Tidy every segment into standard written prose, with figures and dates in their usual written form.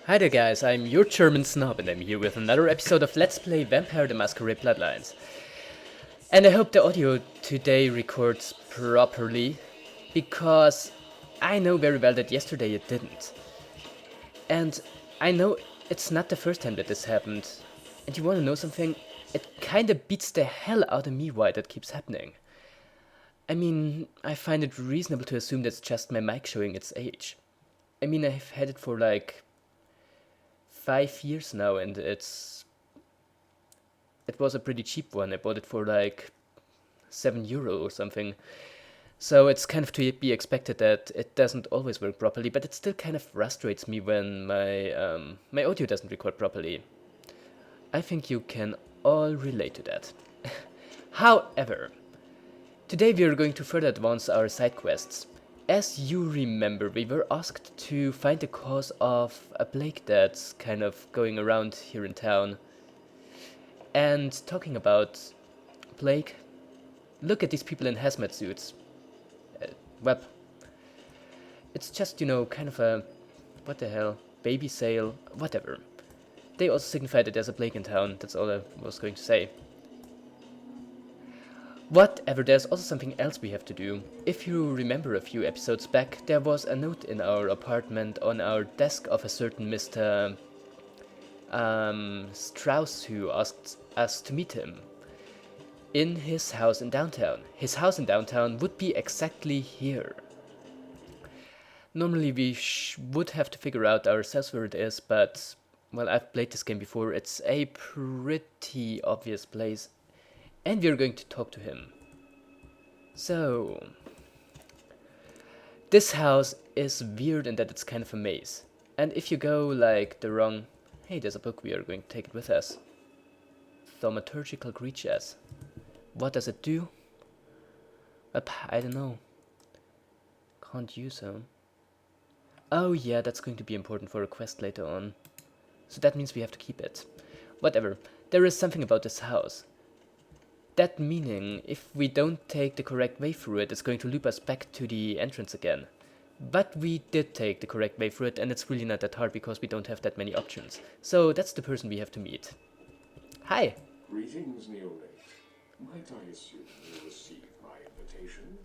Hi there guys, I'm your German snob and I'm here with another episode of Let's Play Vampire the Masquerade Bloodlines. And I hope the audio today records properly, because I know very well that yesterday it didn't. And I know it's not the first time that this happened. And you wanna know something? It kinda beats the hell out of me why that keeps happening. I mean, I find it reasonable to assume that's just my mic showing its age. I mean, I've had it for like 5 years now, and it was a pretty cheap one. I bought it for like €7 or something. So it's kind of to be expected that it doesn't always work properly, but it still kind of frustrates me when my audio doesn't record properly. I think you can all relate to that. However, today we are going to further advance our side quests. As you remember, we were asked to find the cause of a plague that's kind of going around here in town. And talking about plague, look at these people in hazmat suits. Well, it's just, kind of a, what the hell, baby sale, whatever. They also signify that there's a plague in town, that's all I was going to say. Whatever, there's also something else we have to do. If you remember a few episodes back, there was a note in our apartment on our desk of a certain Mr. Strauss, who asked us to meet him in his house in downtown. His house in downtown would be exactly here. Normally we would have to figure out ourselves where it is, but, well, I've played this game before. It's a pretty obvious place. And we're going to talk to him. So, this house is weird in that it's kind of a maze. And if you go like the wrong... Hey, there's a book, we are going to take it with us. Thaumaturgical creatures. What does it do? I don't know. Can't use them. Oh yeah, that's going to be important for a quest later on. So that means we have to keep it. Whatever, there is something about this house. That meaning, if we don't take the correct way through it, it's going to loop us back to the entrance again. But we did take the correct way through it, and it's really not that hard because we don't have that many options. So that's the person we have to meet. Hi! Greetings, neonate. Might I assume you received my invitation?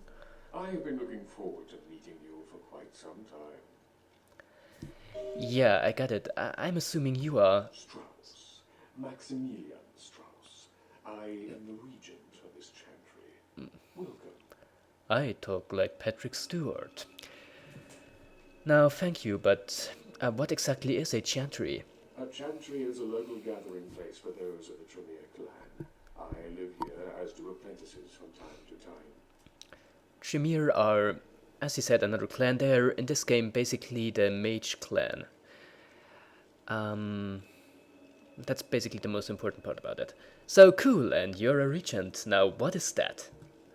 I have been looking forward to meeting you for quite some time. Yeah, I got it. I'm assuming you are... Strauss. Maximilian Strauss. I am the regent of this chantry. Welcome. I talk like Patrick Stewart. Now, thank you, but what exactly is a chantry? A chantry is a local gathering place for those of the Tremere clan. I live here, as do apprentices from time to time. Tremere are, as you said, another clan. They're, in this game, basically the mage clan. That's basically the most important part about it. So cool, and you're a regent. Now, what is that?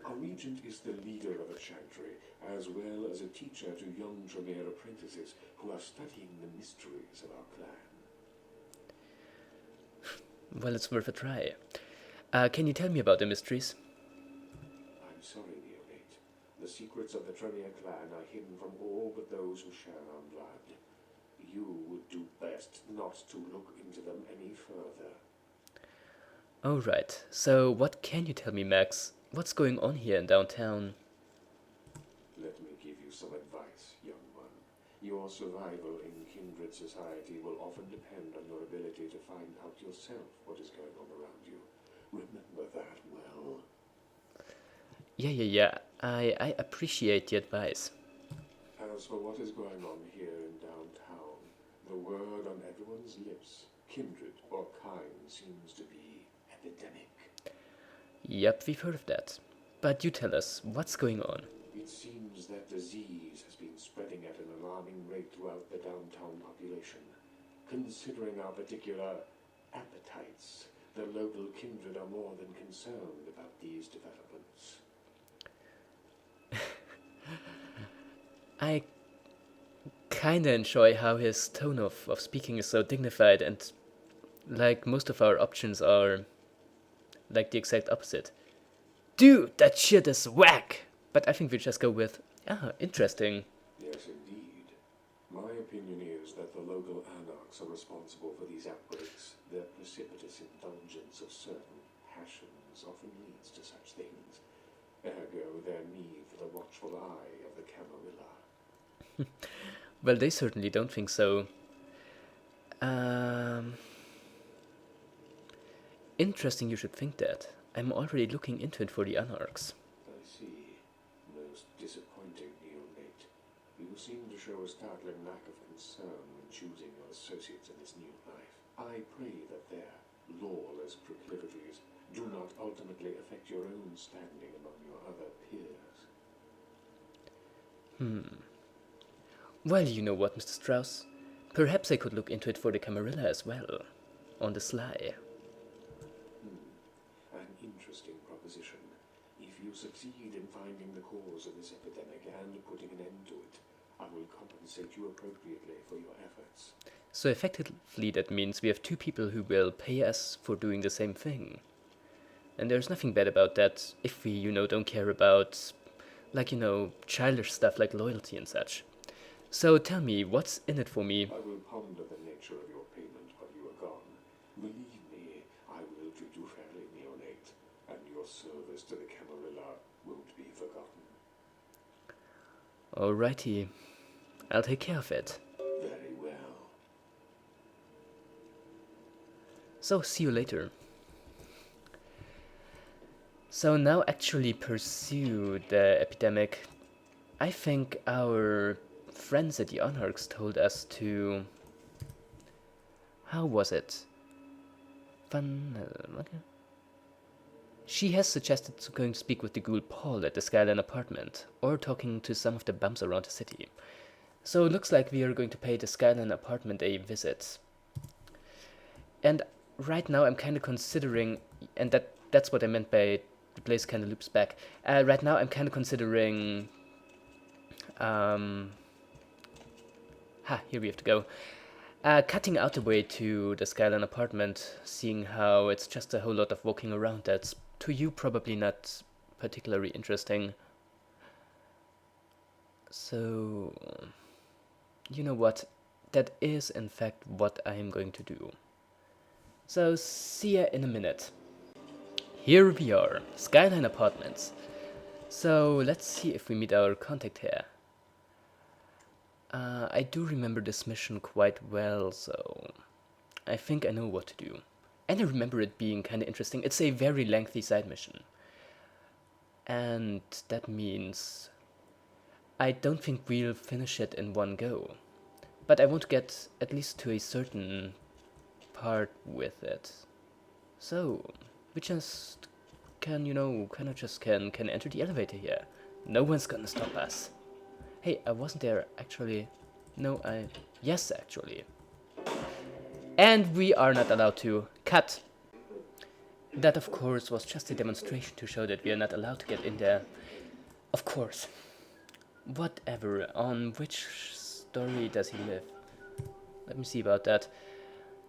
A regent is the leader of a chantry, as well as a teacher to young Tremere apprentices who are studying the mysteries of our clan. Well, it's worth a try. Can you tell me about the mysteries? I'm sorry, neonate. The secrets of the Tremere clan are hidden from all but those who share our blood. You would do best not to look into them any further. Oh, right. So, what can you tell me, Max? What's going on here in downtown? Let me give you some advice, young one. Your survival in kindred society will often depend on your ability to find out yourself what is going on around you. Remember that well. Yeah. I appreciate the advice. As for what is going on here in downtown, the word on everyone's lips, kindred or kind, seems to be epidemic. Yep, we've heard of that. But you tell us, what's going on? It seems that disease has been spreading at an alarming rate throughout the downtown population. Considering our particular appetites, the local kindred are more than concerned about these developments. I kinda enjoy how his tone of speaking is so dignified, and like most of our options are like the exact opposite. Dude, that shit is whack! But I think we just go with, interesting. Yes, indeed. My opinion is that the local anarchs are responsible for these outbreaks. Their precipitous indulgence of certain passions often leads to such things. Ergo, their need for the watchful eye of the Camarilla. Well, they certainly don't think so. Um, Interesting you should think that. I'm already looking into it for the Anarchs. I see. Most disappointing, neonate. You seem to show a startling lack of concern when choosing your associates in this new life. I pray that their lawless proclivities do not ultimately affect your own standing among your other peers. Well, you know what, Mr. Strauss? Perhaps I could look into it for the Camarilla as well. On the sly. An interesting proposition. If you succeed in finding the cause of this epidemic and putting an end to it, I will compensate you appropriately for your efforts. So effectively that means we have two people who will pay us for doing the same thing. And there's nothing bad about that if we, don't care about, childish stuff like loyalty and such. So tell me, what's in it for me? I will ponder the nature of your payment while you are gone. Believe me, I will treat you fairly, neonate, and your service to the Camarilla won't be forgotten. Alrighty, I'll take care of it. Very well. So, see you later. So now actually pursue the epidemic. I think our friends at the Anarchs told us to... How was it? She has suggested going to speak with the ghoul Paul at the Skyline apartment, or talking to some of the bums around the city. So it looks like we are going to pay the Skyline apartment a visit. And right now I'm kind of considering, and that's what I meant by the place kind of loops back. Right now I'm kind of considering... here we have to go. Cutting out the way to the Skyline apartment, seeing how it's just a whole lot of walking around that's, to you, probably not particularly interesting. So, you know what? That is, in fact, what I am going to do. So, see ya in a minute. Here we are, Skyline Apartments. So, let's see if we meet our contact here. I do remember this mission quite well, so I think I know what to do. And I remember it being kind of interesting. It's a very lengthy side mission. And that means I don't think we'll finish it in one go. But I want to get at least to a certain part with it. So, we just can, can enter the elevator here. No one's gonna stop us. Hey, I wasn't there, actually. No, yes, actually. And we are not allowed to. Cut! That, of course, was just a demonstration to show that we are not allowed to get in there. Of course. Whatever. On which story does he live? Let me see about that.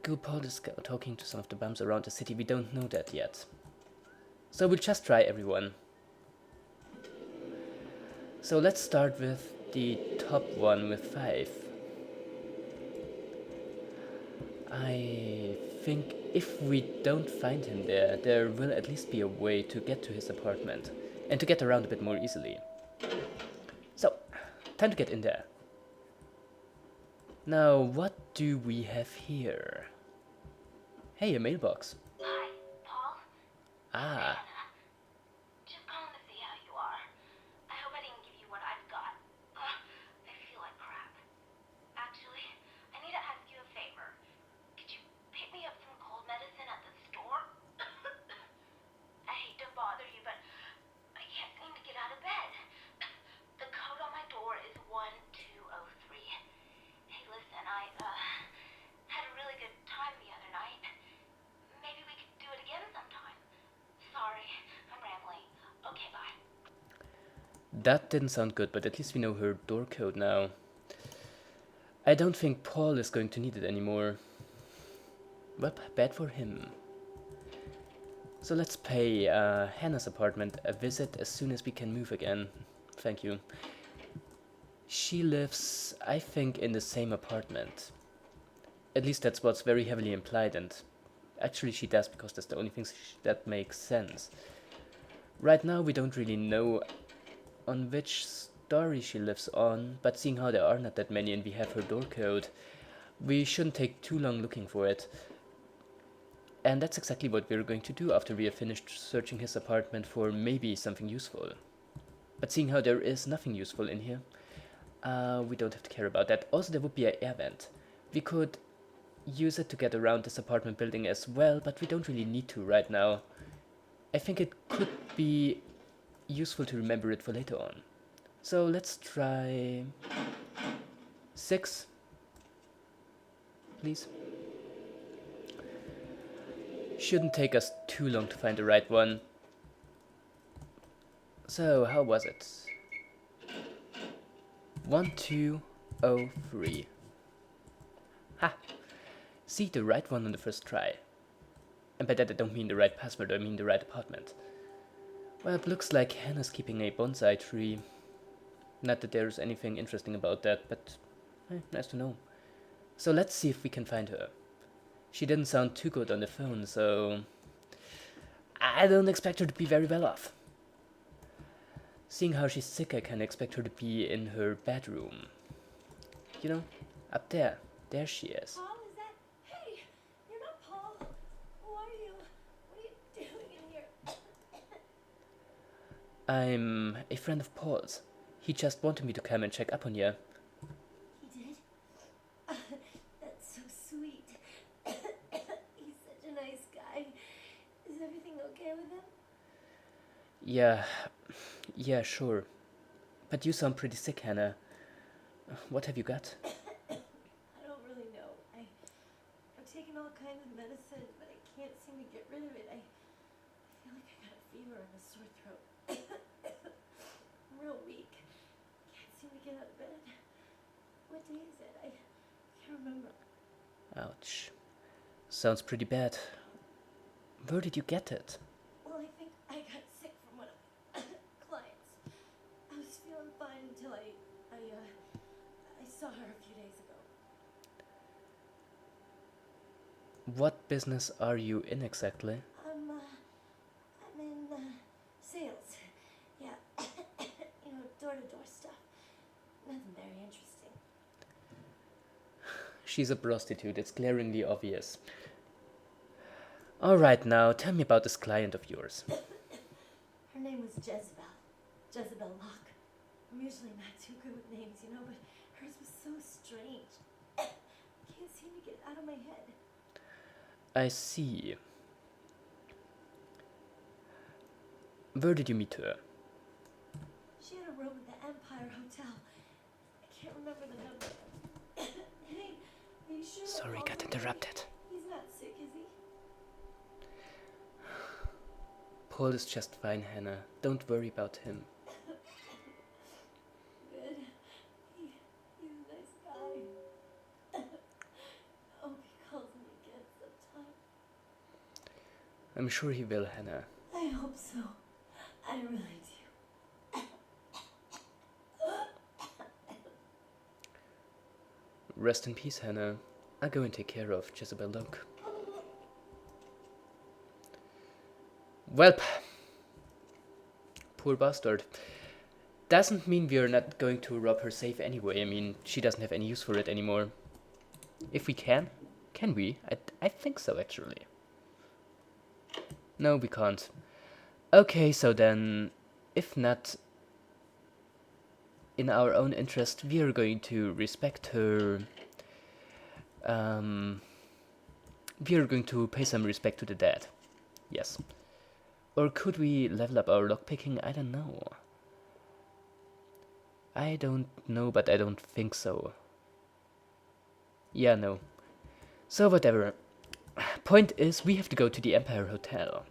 Ghoul Paul is talking to some of the bums around the city. We don't know that yet. So we'll just try, everyone. So let's start with the top one with 5. I think if we don't find him there, there will at least be a way to get to his apartment and to get around a bit more easily. So, time to get in there. Now, what do we have here? Hey, a mailbox. Hi, Paul. Ah. Just calling to see how you are. I hope I didn't give you what I've got. I feel like crap. Actually, I need to ask you a favor. Could you pick me up some cold medicine at the store? I hate to bother you, but I can't seem to get out of bed. The code on my door is 1203. Hey, listen, I had a really good time the other night. Maybe we could do it again sometime. Sorry, I'm rambling. Okay, bye. That didn't sound good, but at least we know her door code now. I don't think Paul is going to need it anymore. Well, bad for him. So let's pay Hannah's apartment a visit as soon as we can move again. Thank you. She lives, I think, in the same apartment. At least that's what's very heavily implied, and actually she does, because that's the only thing that makes sense. Right now we don't really know on which story she lives on, but seeing how there are not that many and we have her door code, we shouldn't take too long looking for it. And that's exactly what we're going to do after we have finished searching his apartment for maybe something useful. But seeing how there is nothing useful in here, we don't have to care about that. Also, there would be an air vent. We could use it to get around this apartment building as well, but we don't really need to right now. I think it could be useful to remember it for later on. So let's try 6, please. Shouldn't take us too long to find the right one. So, how was it? 1203. Ha! See, the right one on the first try. And by that I don't mean the right password, I mean the right apartment. Well, it looks like Hannah's keeping a bonsai tree. Not that there's anything interesting about that, but nice to know. So let's see if we can find her. She didn't sound too good on the phone, so I don't expect her to be very well off. Seeing how she's sick, I can expect her to be in her bedroom. You know, up there. There she is. Paul, is that? Hey, you're not Paul. Who are you? What are you doing in here? I'm a friend of Paul's. He just wanted me to come and check up on you. He did? That's so sweet. He's such a nice guy. Is everything okay with him? Yeah, sure. But you sound pretty sick, Hannah. What have you got? I don't really know. I've taken all kinds of medicine, but I can't seem to get rid of it. I feel like I got a fever and a sore throat. I'm real weak. Can't seem to get out of bed. What day is it? I can't remember. Ouch. Sounds pretty bad. Where did you get it? Well, I think I got sick from one of my clients. I was feeling fine until I saw her a few days ago. What business are you in exactly? I'm in sales. Yeah, door-to-door stuff. Nothing very interesting. She's a prostitute, it's glaringly obvious. Alright now, tell me about this client of yours. Her name was Jezebel. Jezebel Locke. I'm usually not too good with names, but hers was so strange. Can't seem to get it out of my head. I see. Where did you meet her? She had a room at the Empire Hotel. I can't remember the number. Hey, are you sure? Sorry, got interrupted. He's not sick, is he? Paul is just fine, Hannah. Don't worry about him. Good. He's a nice guy. I hope he calls me again sometime. I'm sure he will, Hannah. I hope so. I really do. Rest in peace, Hannah. I'll go and take care of Jezebel Locke. Welp. Poor bastard. Doesn't mean we're not going to rob her safe anyway. I mean, she doesn't have any use for it anymore. If we can we? I think so, actually. No, we can't. Okay, so then, if not in our own interest, we are going to respect her. We are going to pay some respect to the dead. Yes. Or could we level up our lockpicking? I don't know. I don't know, but I don't think so. Yeah, no. So whatever. Point is, we have to go to the Empire Hotel.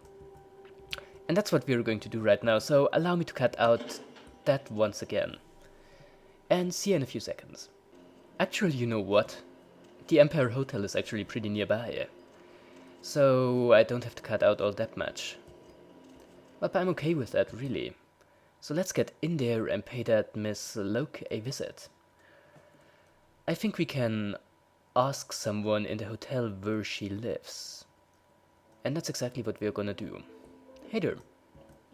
And that's what we're going to do right now, so allow me to cut out that once again. And see you in a few seconds. Actually, you know what? The Empire Hotel is actually pretty nearby. So I don't have to cut out all that much. But I'm okay with that, really. So let's get in there and pay that Miss Locke a visit. I think we can ask someone in the hotel where she lives. And that's exactly what we're gonna do. Hey there.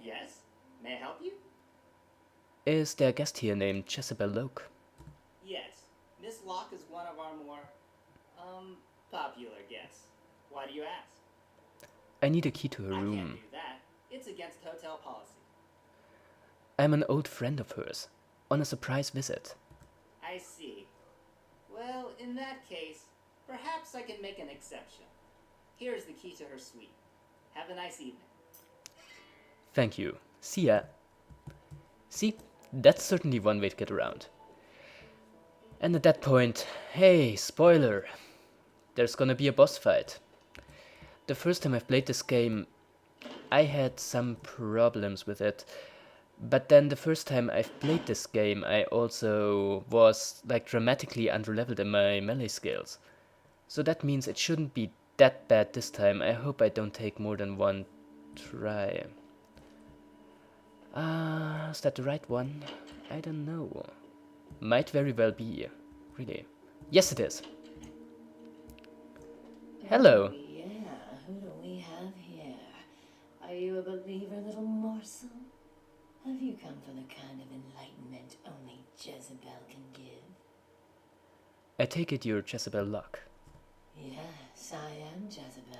Yes? May I help you? Is there a guest here named Jezebel Locke? Yes. Miss Locke is one of our more, popular guests. Why do you ask? I need a key to her I can't room. do that. It's against hotel policy. I'm an old friend of hers, on a surprise visit. I see. Well, in that case, perhaps I can make an exception. Here's the key to her suite. Have a nice evening. Thank you. See ya. See, that's certainly one way to get around. And at that point, hey, spoiler, there's gonna be a boss fight. The first time I've played this game, I had some problems with it. But then the first time I've played this game, I also was like dramatically underleveled in my melee skills. So that means it shouldn't be that bad this time. I hope I don't take more than one try. Is that the right one? I don't know. Might very well be. Really. Yes, it is. Hello. Oh, yeah, who do we have here? Are you a believer, little morsel? Have you come for the kind of enlightenment only Jezebel can give? I take it you're Jezebel Locke. Yes, I am Jezebel.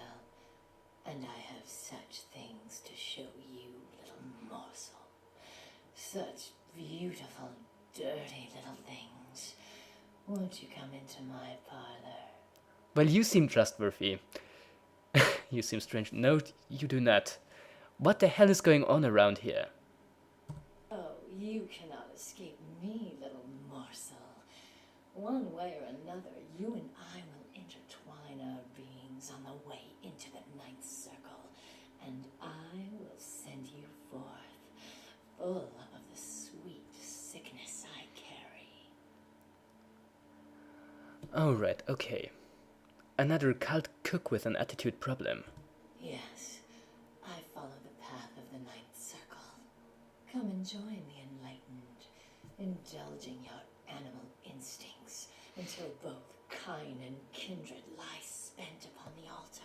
And I have such things to show you, little morsel. Such beautiful, dirty little things. Won't you come into my parlor? Well, you seem trustworthy. You seem strange. No, you do not. What the hell is going on around here? Oh, you cannot escape me, little morsel. One way or another, you and I will intertwine our beings on the way into the ninth circle, and I will send you forth, full of the sweet sickness I carry. Oh, right, okay. Another cult cook with an attitude problem. Yes, I follow the path of the ninth circle. Come and join the enlightened, indulging your animal instincts until both kind and kindred lie spent upon the altar.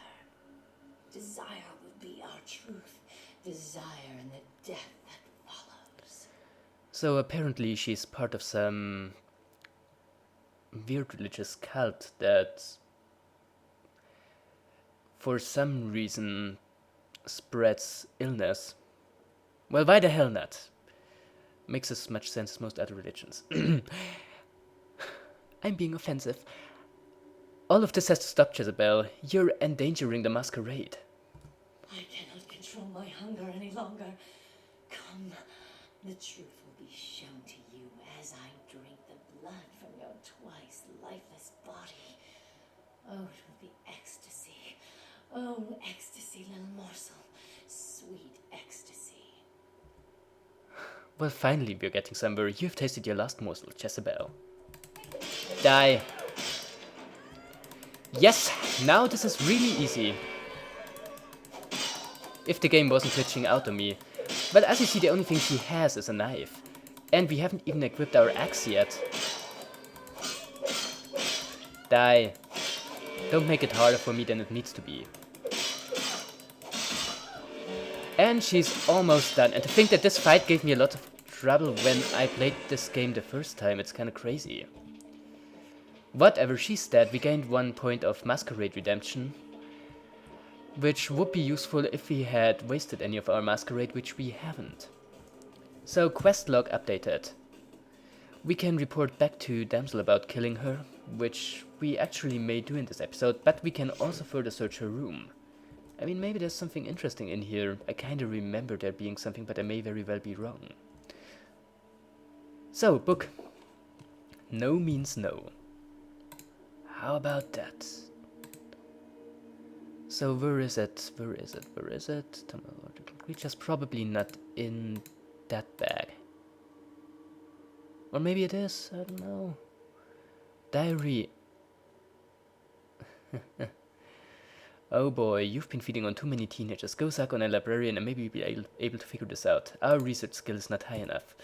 Desire will be our truth, desire and the death that follows. So apparently she's part of some weird religious cult that for some reason spreads illness. Well, why the hell not? Makes as much sense as most other religions. I'm being offensive. All of this has to stop, Jezebel. You're endangering the masquerade. I cannot control my hunger any longer. Come, the truth will be shown to you as I drink the blood from your twice lifeless body. Oh, it will be ecstasy. Oh, ecstasy, little morsel. Sweet ecstasy. Well, finally we're getting somewhere. You've tasted your last morsel, Jezebel. Die. Yes, now this is really easy. If the game wasn't glitching out on me. But as you see, the only thing she has is a knife. And we haven't even equipped our axe yet. Die. Don't make it harder for me than it needs to be. And she's almost done. And to think that this fight gave me a lot of trouble when I played this game the first time, it's kinda crazy. Whatever, she's dead. We gained 1 point of Masquerade redemption, which would be useful if we had wasted any of our Masquerade, which we haven't. So, quest log updated. We can report back to Damsel about killing her, which we actually may do in this episode, but we can also further search her room. I mean, maybe there's something interesting in here. I kinda remember there being something, but I may very well be wrong. So, book. No means no. How about that? So where is it? Where is it? Where is it? Terminological creatures, probably not in that bag. Or maybe it is, I don't know. Diary. Oh boy, you've been feeding on too many teenagers. Go suck on a librarian and maybe you'll be able to figure this out. Our research skill is not high enough.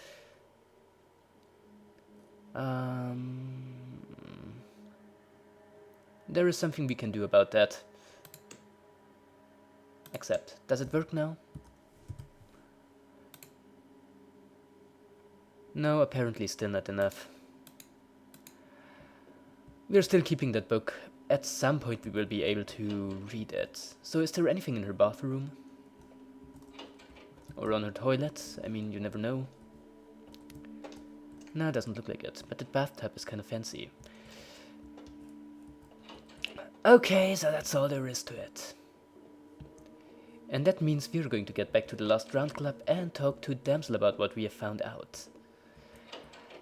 There is something we can do about that. Accept. Does it work now? No, apparently still not enough. We're still keeping that book. At some point we will be able to read it. So is there anything in her bathroom? Or on her toilet? I mean, you never know. No, it doesn't look like it. But the bathtub is kind of fancy. Okay, so that's all there is to it. And that means we're going to get back to the Lost Round Club and talk to Damsel about what we have found out.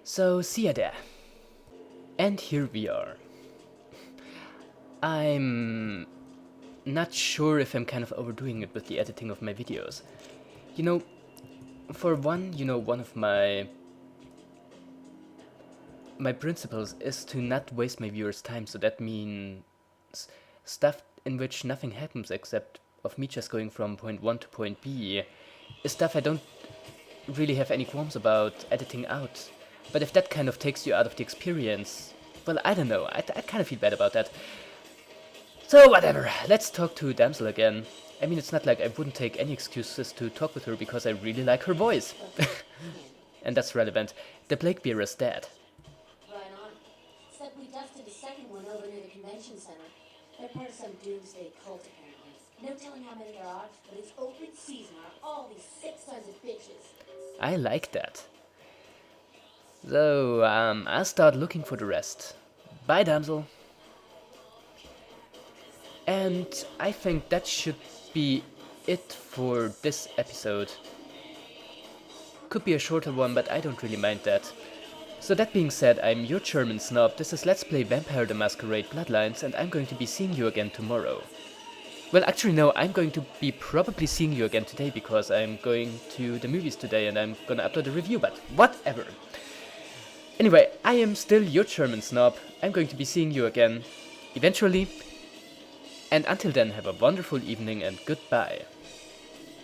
So, see ya there. And here we are. I'm not sure if I'm kind of overdoing it with the editing of my videos. You know, for one, one of my principles is to not waste my viewers' time, so that means stuff in which nothing happens except of me just going from point 1 to point B is stuff I don't really have any qualms about editing out. But if that kind of takes you out of the experience, well, I don't know, I kind of feel bad about that. So whatever, let's talk to Damsel again. I mean, it's not like I wouldn't take any excuses to talk with her because I really like her voice. And that's relevant. The Plague Bearer is dead. Right on. Except we dusted a second one over near the convention center. They're part of some doomsday cult, apparently. No telling how many there are, but it's open season on all these sick sons of bitches. I like that. So, I'll start looking for the rest. Bye, Damsel. And I think that should be it for this episode. Could be a shorter one, but I don't really mind that. So that being said, I'm your German snob, this is Let's Play Vampire the Masquerade Bloodlines, and I'm going to be seeing you again tomorrow. Well, actually no, I'm going to be probably seeing you again today, because I'm going to the movies today and I'm gonna upload a review, but whatever. Anyway, I am still your German snob, I'm going to be seeing you again, eventually. And until then, have a wonderful evening and goodbye.